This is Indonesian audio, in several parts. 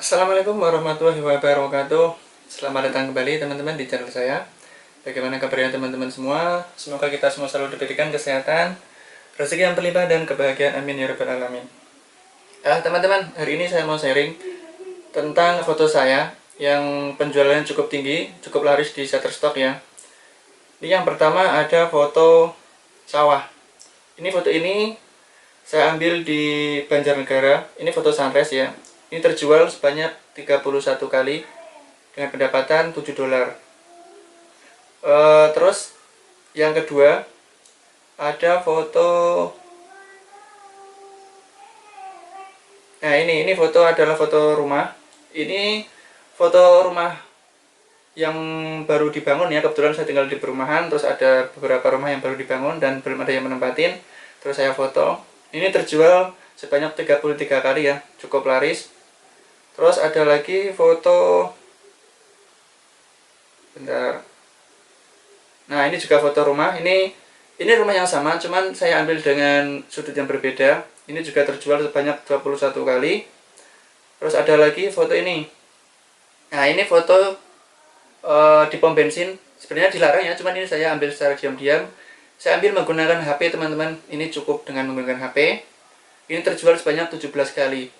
Assalamualaikum warahmatullahi wabarakatuh. Selamat datang kembali teman-teman di channel saya. Bagaimana kabarnya teman-teman semua? Semoga kita semua selalu diberikan kesehatan, rezeki yang berlimpah dan kebahagiaan. Amin ya rabbal alamin. Teman-teman, hari ini saya mau sharing tentang foto saya yang penjualannya cukup tinggi, cukup laris di Shutterstock ya. Ini yang pertama ada foto sawah. Foto ini saya ambil di Banjarnegara. Ini foto sunrise ya. Ini terjual sebanyak 31 kali dengan pendapatan $7. Terus yang kedua ada foto. Nah, ini foto adalah foto rumah. Ini foto rumah yang baru dibangun ya. Kebetulan saya tinggal di perumahan, terus ada beberapa rumah yang baru dibangun dan belum ada yang menempatin. Terus saya foto. Ini terjual sebanyak 33 kali ya, cukup laris. Terus ada lagi foto, bentar. Nah, ini juga foto rumah. Ini rumah yang sama, cuman saya ambil dengan sudut yang berbeda. Ini juga terjual sebanyak 21 kali. Terus ada lagi foto ini. Nah, ini foto di pom bensin. Sebenarnya dilarang ya, cuman ini saya ambil secara diam-diam. Saya ambil menggunakan HP teman-teman. Ini cukup dengan menggunakan HP. Ini terjual sebanyak 17 kali.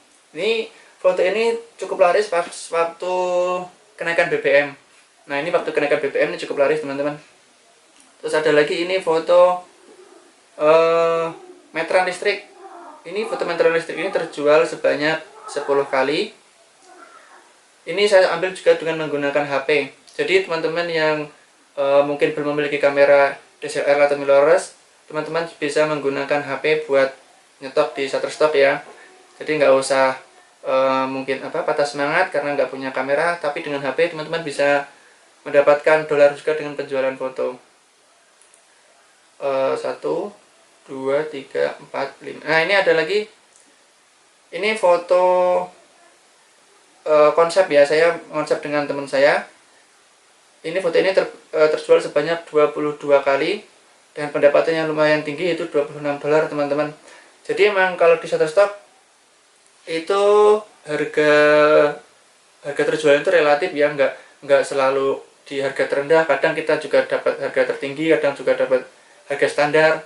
Foto ini cukup laris waktu kenaikan BBM. Nah, ini waktu kenaikan BBM ini cukup laris teman-teman. Terus ada lagi ini foto meteran listrik. Ini foto meteran listrik ini terjual sebanyak 10 kali. Ini saya ambil juga dengan menggunakan HP. Jadi teman-teman yang mungkin belum memiliki kamera DSLR atau mirrorless, teman-teman bisa menggunakan HP buat nyetok di Shutterstock ya. Jadi nggak usah mungkin patah semangat karena nggak punya kamera, tapi dengan HP teman-teman bisa mendapatkan dolar juga dengan penjualan foto. 1, 2, 3, 4, 5. Nah, ini ada lagi. Ini foto konsep ya, saya konsep dengan teman saya. Ini foto ini terjual sebanyak 22 kali dan pendapatannya lumayan tinggi, yaitu $26 teman-teman. Jadi emang kalau di Shutterstock itu harga terjual itu relatif ya, nggak selalu di harga terendah. Kadang kita juga dapat harga tertinggi, kadang juga dapat harga standar.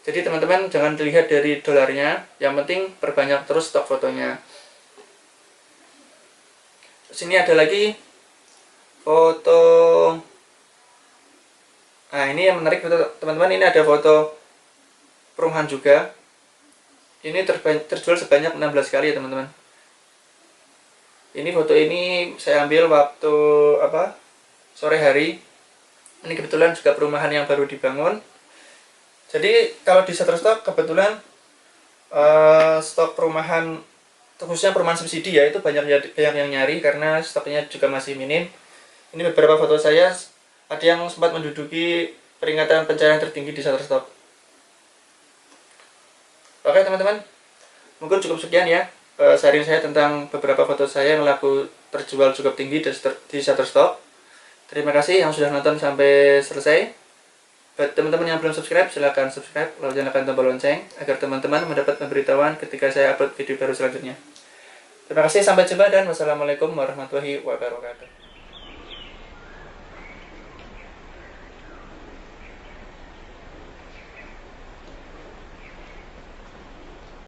Jadi teman-teman jangan dilihat dari dolarnya, yang penting perbanyak terus stok fotonya. Sini ada lagi foto. Nah, ini yang menarik teman-teman, ini ada foto perumahan juga. Ini terjual sebanyak 16 kali ya teman-teman. Ini foto ini saya ambil waktu sore hari. Ini kebetulan juga perumahan yang baru dibangun. Jadi kalau di Shutterstock kebetulan stok perumahan, khususnya perumahan subsidi ya, itu banyak yang nyari karena stoknya juga masih minim. Ini beberapa foto saya, ada yang sempat menduduki peringatan pencarian tertinggi di Shutterstock. Oke teman-teman, mungkin cukup sekian ya sharing saya tentang beberapa foto saya yang laku terjual cukup tinggi di Shutterstock. Terima kasih yang sudah nonton sampai selesai. Buat teman-teman yang belum subscribe, silahkan subscribe, lalu nyalakan tombol lonceng agar teman-teman mendapat pemberitahuan ketika saya upload video baru selanjutnya. Terima kasih, sampai jumpa dan wassalamualaikum warahmatullahi wabarakatuh.